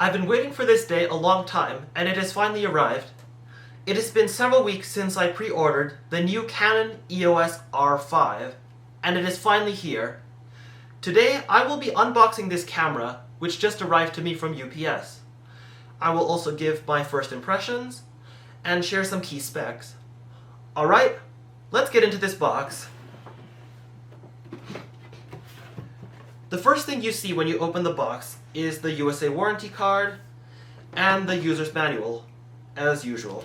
I've been waiting for this day a long time, and it has finally arrived. It has been several weeks since I pre-ordered the new Canon EOS R5, and it is finally here. Today, I will be unboxing this camera, which just arrived to me from UPS. I will also give my first impressions, and share some key specs. Alright, let's get into this box. The first thing you see when you open the box is the USA warranty card and the user's manual, as usual.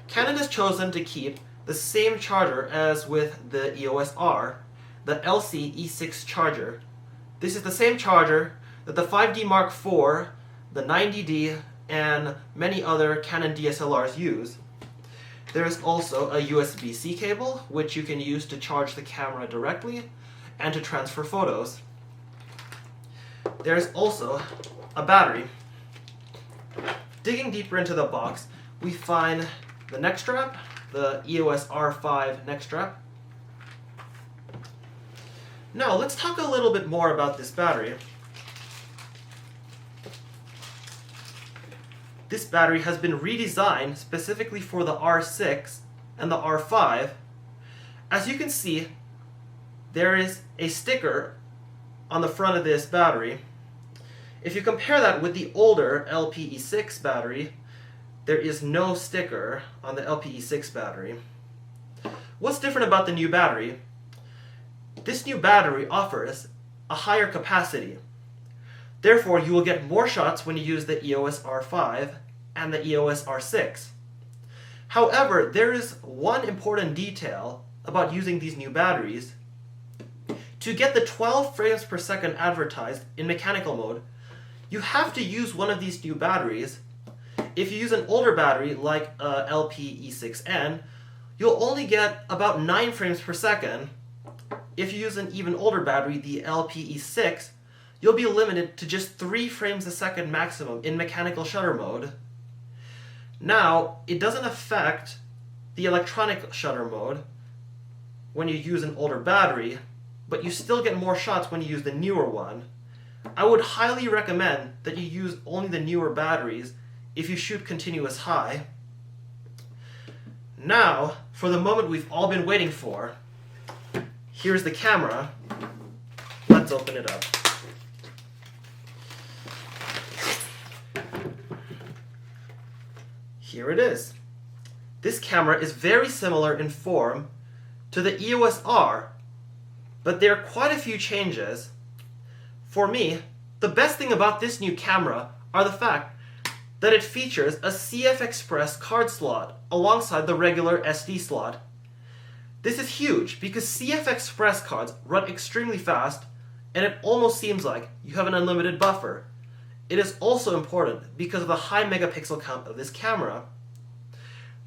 Canon has chosen to keep the same charger as with the EOS R, the LC E6 charger. This is the same charger that the 5D Mark IV, the 90D, and many other Canon DSLRs use. There is also a USB-C cable, which you can use to charge the camera directly and to transfer photos. There is also a battery. Digging deeper into the box, we find the neck strap, the EOS R5 neck strap. Now let's talk a little bit more about this battery. This battery has been redesigned specifically for the R6 and the R5. As you can see, there is a sticker on the front of this battery. If you compare that with the older LPE6 battery, there is no sticker on the LPE6 battery. What's different about the new battery? This new battery offers a higher capacity. Therefore, you will get more shots when you use the EOS R5 and the EOS R6. However, there is one important detail about using these new batteries. To get the 12 frames per second advertised in mechanical mode, you have to use one of these new batteries. If you use an older battery like LPE6N, you'll only get about 9 frames per second. If you use an even older battery, the LPE6, you'll be limited to just 3 frames a second maximum in mechanical shutter mode. Now, it doesn't affect the electronic shutter mode when you use an older battery, but you still get more shots when you use the newer one. I would highly recommend that you use only the newer batteries if you shoot continuous high. Now, for the moment we've all been waiting for. Here's the camera. Let's open it up. Here it is. This camera is very similar in form to the EOS R, but there are quite a few changes. For me, the best thing about this new camera are the fact that it features a CF Express card slot alongside the regular SD slot. This is huge because CF Express cards run extremely fast, and it almost seems like you have an unlimited buffer. It is also important because of the high megapixel count of this camera.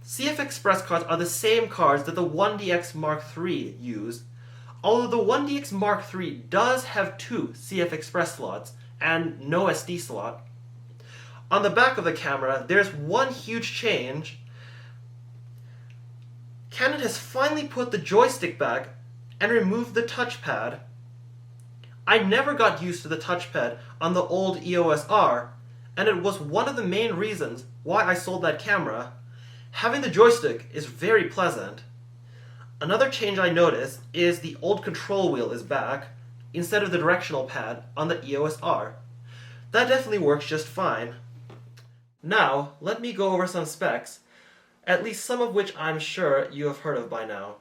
CF Express cards are the same cards that the 1DX Mark III used, although the 1DX Mark III does have 2 CF Express slots and no SD slot. On the back of the camera, there's one huge change. Canon has finally put the joystick back and removed the touchpad. I never got used to the touchpad on the old EOS R, and it was one of the main reasons why I sold that camera. Having the joystick is very pleasant. Another change I noticed is the old control wheel is back instead of the directional pad on the EOS R. That definitely works just fine. Now, let me go over some specs, at least some of which I'm sure you have heard of by now.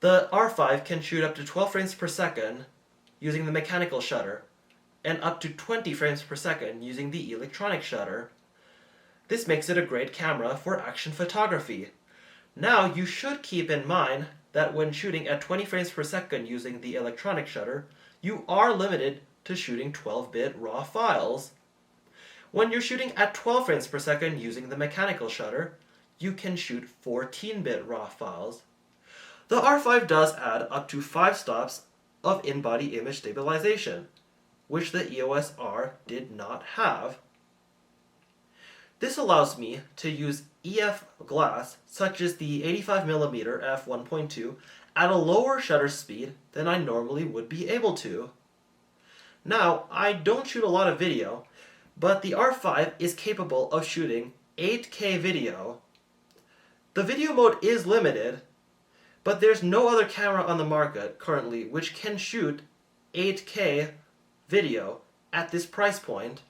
The R5 can shoot up to 12 frames per second using the mechanical shutter, and up to 20 frames per second using the electronic shutter. This makes it a great camera for action photography. Now, you should keep in mind that when shooting at 20 frames per second using the electronic shutter, you are limited to shooting 12-bit RAW files. When you're shooting at 12 frames per second using the mechanical shutter, you can shoot 14-bit RAW files. The R5 does add up to 5 stops of in-body image stabilization, which the EOS R did not have. This allows me to use EF glass, such as the 85mm f1.2, at a lower shutter speed than I normally would be able to. Now, I don't shoot a lot of video, but the R5 is capable of shooting 8K video. The video mode is limited, but there's no other camera on the market currently which can shoot 8K video at this price point.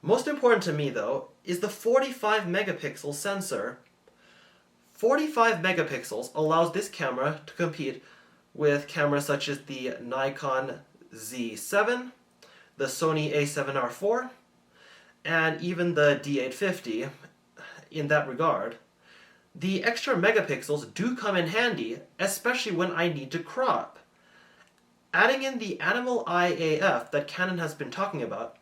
Most important to me, though, is the 45 megapixel sensor. 45 megapixels allows this camera to compete with cameras such as the Nikon Z7, the Sony a7R IV, and even the D850 in that regard. The extra megapixels do come in handy, especially when I need to crop. Adding in the animal eye AF that Canon has been talking about,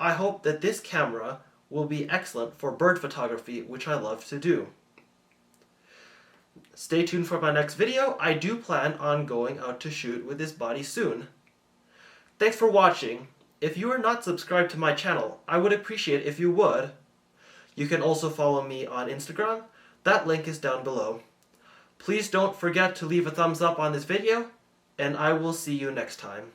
I hope that this camera will be excellent for bird photography, which I love to do. Stay tuned for my next video. I do plan on going out to shoot with this body soon. Thanks for watching. If you are not subscribed to my channel, I would appreciate if you would. You can also follow me on Instagram. That link is down below. Please don't forget to leave a thumbs up on this video, and I will see you next time.